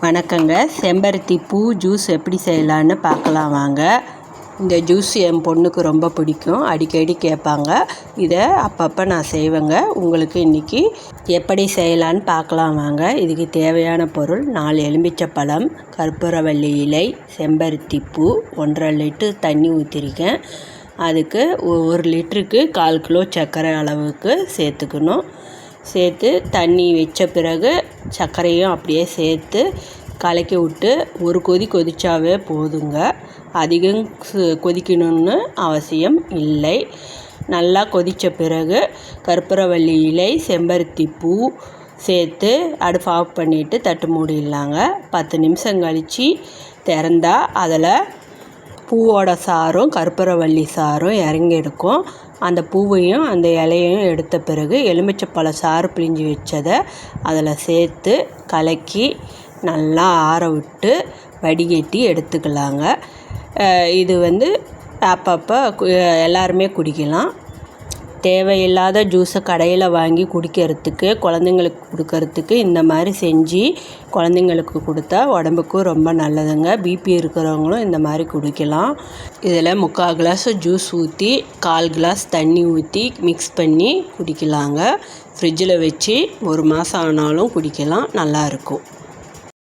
வணக்கங்க. செம்பருத்தி பூ ஜூஸ் எப்படி செய்யலான்னு பார்க்கலாம் வாங்க. இந்த ஜூஸ் என் பொண்ணுக்கு ரொம்ப பிடிக்கும், அடிக்கடி கேட்பாங்க. இதை அப்பப்போ நான் செய்வேங்க. உங்களுக்கு இன்றைக்கி எப்படி செய்யலான்னு பார்க்கலாம் வாங்க. இதுக்கு தேவையான பொருள் 4 எலுமிச்சைப்பழம், கற்பூரவள்ளி இலை, செம்பருத்தி பூ, 1.5 லிட்டர் தண்ணி ஊற்றிருக்கேன். அதுக்கு 1 லிட்டருக்கு 1/4 கிலோ சர்க்கரை அளவுக்கு சேர்த்துக்கணும். சேர்த்து தண்ணி வச்ச பிறகு சர்க்கரையும் அப்படியே சேர்த்து கலக்கி விட்டு ஒரு கொதி கொதிச்சாவே போதுங்க. அதிகம் கொதிக்கணும்னு அவசியம் இல்லை. நல்லா கொதித்த பிறகு கற்பூரவள்ளி இலை, செம்பருத்தி பூ சேர்த்து அடுப்பு ஆஃப் பண்ணிவிட்டு தட்டு மூடிடலாங்க. 10 நிமிஷம் கழித்து திறந்தா அதில் பூவோட சாரும் கற்பூரவள்ளி சாரும் இறங்கி இருக்கும். அந்த பூவையும் அந்த இலையையும் எடுத்த பிறகு எலுமிச்சைப்பழ சாறு பிழிஞ்சு வச்சதை அதில் சேர்த்து கலக்கி நல்லா ஆற விட்டு வடிகட்டி எடுத்துக்கலாங்க. இது அப்பப்போ எல்லாருமே குடிக்கலாம். தேவையில்லாத ஜூஸை கடையில் வாங்கி குடிக்கிறதுக்கு, குழந்தைங்களுக்கு கொடுக்கறதுக்கு இந்த மாதிரி செஞ்சு குழந்தைங்களுக்கு கொடுத்தா உடம்புக்கும் ரொம்ப நல்லதுங்க. பிபி இருக்கிறவங்களும் இந்த மாதிரி குடிக்கலாம். இதில் 3/4 கிளாஸ் ஜூஸ் ஊற்றி 1/4 கிளாஸ் தண்ணி ஊற்றி மிக்ஸ் பண்ணி குடிக்கலாங்க. ஃப்ரிட்ஜில் வச்சு 1 மாதம் ஆனாலும் குடிக்கலாம், நல்லாயிருக்கும்.